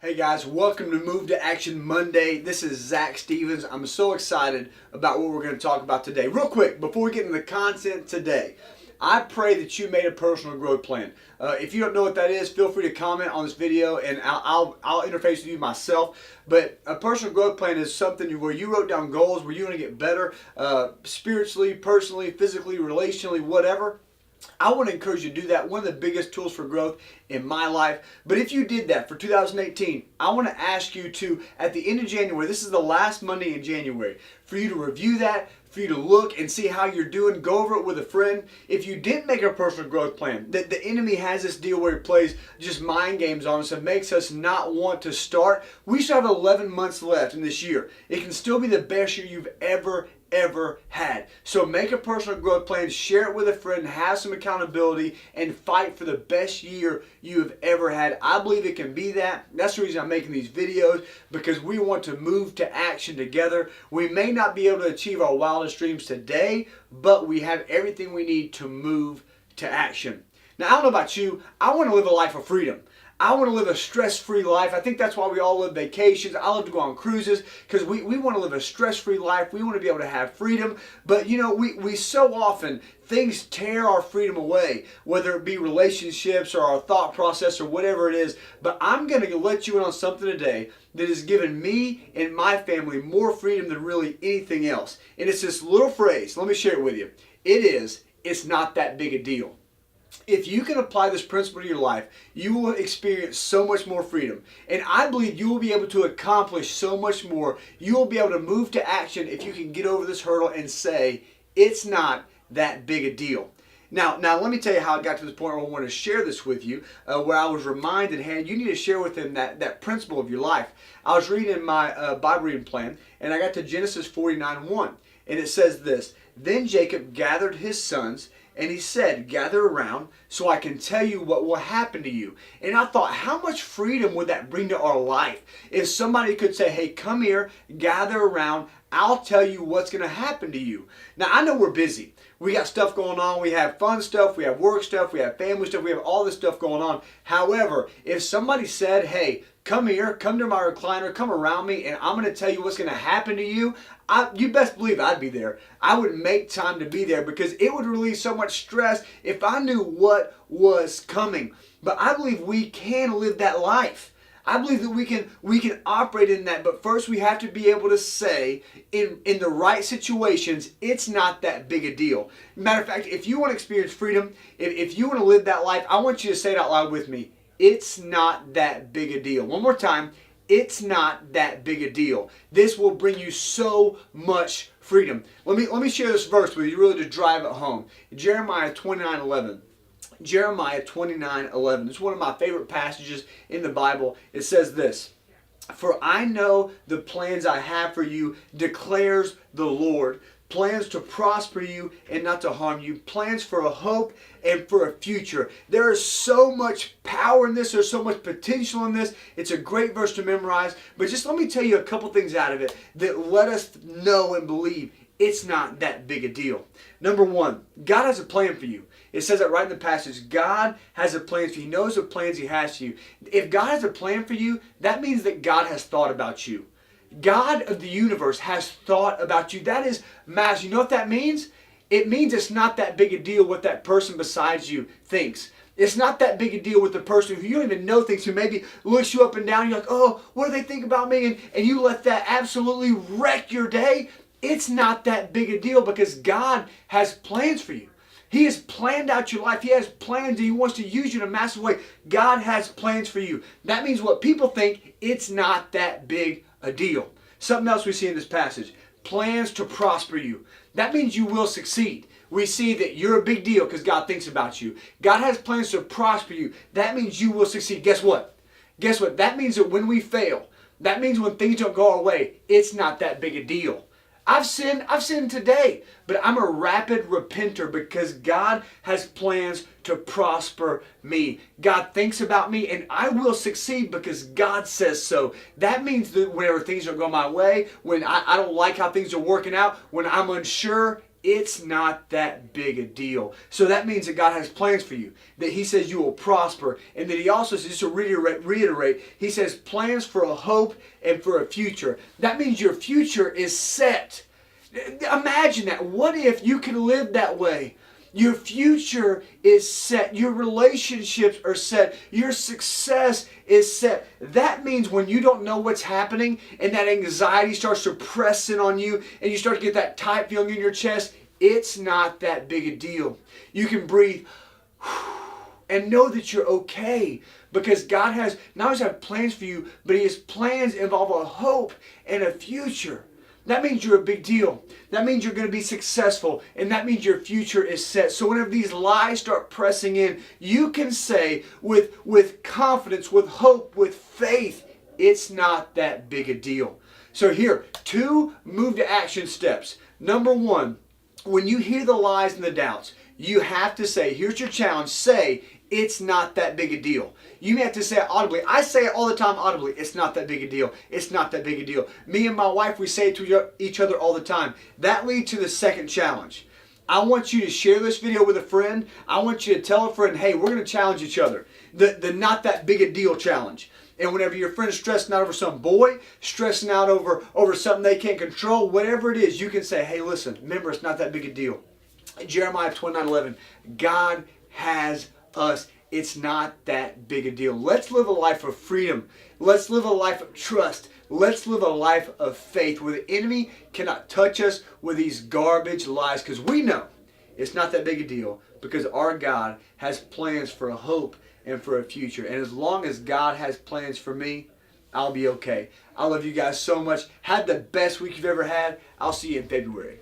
Hey guys, welcome to Move to Action Monday. This is Zach Stevens. I'm so excited about what we're going to talk about today. Real quick, before we get into the content today, I pray that you made a personal growth plan. If you don't know what that is, feel free to comment on this video and I'll interface with you myself. But a personal growth plan is something where you wrote down goals, where you want to get better spiritually, personally, physically, relationally, whatever. I want to encourage you to do that. One of the biggest tools for growth in my life. But if you did that for 2018, I want to ask you to, at the end of January, this is the last Monday in January, for you to review that, for you to look and see how you're doing. Go over it with a friend. If you didn't make a personal growth plan, the enemy has this deal where he plays just mind games on us and makes us not want to start. We still have 11 months left in this year. It can still be the best year you've ever had. So make a personal growth plan, share it with a friend, have some accountability, and fight for the best year you have ever had. I believe it can be that. That's the reason I'm making these videos, because we want to move to action together. We may not be able to achieve our wildest dreams today, but we have everything we need to move to action. Now, I don't know about you, I want to live a life of freedom. I want to live a stress-free life. I think that's why we all live vacations. I love to go on cruises because we want to live a stress-free life. We want to be able to have freedom. But you know, we so often, things tear our freedom away, whether it be relationships or our thought process or whatever it is. But I'm going to let you in on something today that has given me and my family more freedom than really anything else. And it's this little phrase. Let me share it with you. It's not that big a deal. If you can apply this principle to your life, you will experience so much more freedom. And I believe you will be able to accomplish so much more. You will be able to move to action if you can get over this hurdle and say, it's not that big a deal. Now let me tell you how I got to this point where I want to share this with you, where I was reminded, hey, you need to share with them that principle of your life. I was reading my Bible reading plan, and I got to Genesis 49:1, and it says this: Then Jacob gathered his sons, and he said, gather around so I can tell you what will happen to you. And I thought, how much freedom would that bring to our life if somebody could say, hey, come here, gather around, I'll tell you what's going to happen to you. Now, I know we're busy. We got stuff going on. We have fun stuff. We have work stuff. We have family stuff. We have all this stuff going on. However, if somebody said, hey, come here, come to my recliner, come around me, and I'm going to tell you what's going to happen to you, you best believe I'd be there. I would make time to be there because it would release so much stress if I knew what was coming. But I believe we can live that life. I believe that we can operate in that, but first we have to be able to say in the right situations, it's not that big a deal. Matter of fact, if you want to experience freedom, if you want to live that life, I want you to say it out loud with me. It's not that big a deal. One more time. It's not that big a deal. This will bring you so much freedom. Let me share this verse with you really to drive it home. Jeremiah 29:11. Jeremiah 29:11. It's one of my favorite passages in the Bible. It says this: For I know the plans I have for you, declares the Lord. Plans to prosper you and not to harm you. Plans for a hope and for a future. There is so much power in this. There's so much potential in this. It's a great verse to memorize. But just let me tell you a couple things out of it that let us know and believe it's not that big a deal. Number one, God has a plan for you. It says that right in the passage. God has a plan for you. He knows the plans He has for you. If God has a plan for you, that means that God has thought about you. God of the universe has thought about you. That is massive. You know what that means? It means it's not that big a deal what that person beside you thinks. It's not that big a deal with the person who you don't even know thinks, who maybe looks you up and down. You're like, oh, what do they think about me? And you let that absolutely wreck your day. It's not that big a deal because God has plans for you. He has planned out your life. He has plans and He wants to use you in a massive way. God has plans for you. That means what people think, it's not that big a deal. Something else we see in this passage. Plans to prosper you. That means you will succeed. We see that you're a big deal because God thinks about you. God has plans to prosper you. That means you will succeed. Guess what? Guess what? That means that when we fail, that means when things don't go our way, it's not that big a deal. I've sinned today, but I'm a rapid repenter because God has plans to prosper me. God thinks about me and I will succeed because God says so. That means that whenever things don't go my way, when I don't like how things are working out, when I'm unsure, it's not that big a deal. So that means that God has plans for you, that he says you will prosper, and that he also says, just to reiterate, he says plans for a hope and for a future. That means your future is set. Imagine that. What if you can live that way? Your future is set. Your relationships are set. Your success is set. That means when you don't know what's happening and that anxiety starts to press in on you and you start to get that tight feeling in your chest, it's not that big a deal. You can breathe and know that you're okay, because God has not only have plans for you, but his plans involve a hope and a future. That means you're a big deal. That means you're going to be successful. And that means your future is set. So whenever these lies start pressing in, you can say with confidence, with hope, with faith, it's not that big a deal. So here, 2 move to action steps. Number 1, when you hear the lies and the doubts, you have to say, here's your challenge, say, it's not that big a deal. You may have to say it audibly. I say it all the time audibly. It's not that big a deal. It's not that big a deal. Me and my wife, we say it to each other all the time. That leads to the second challenge. I want you to share this video with a friend. I want you to tell a friend, hey, we're going to challenge each other. The not that big a deal challenge. And whenever your friend is stressing out over some boy, stressing out over something they can't control, whatever it is, you can say, hey, listen, remember, it's not that big a deal. Jeremiah 29:11, God has us. It's not that big a deal. Let's live a life of freedom. Let's live a life of trust. Let's live a life of faith where the enemy cannot touch us with these garbage lies, because we know it's not that big a deal, because our God has plans for a hope and for a future. And as long as God has plans for me, I'll be okay. I love you guys so much. Have the best week you've ever had. I'll see you in February.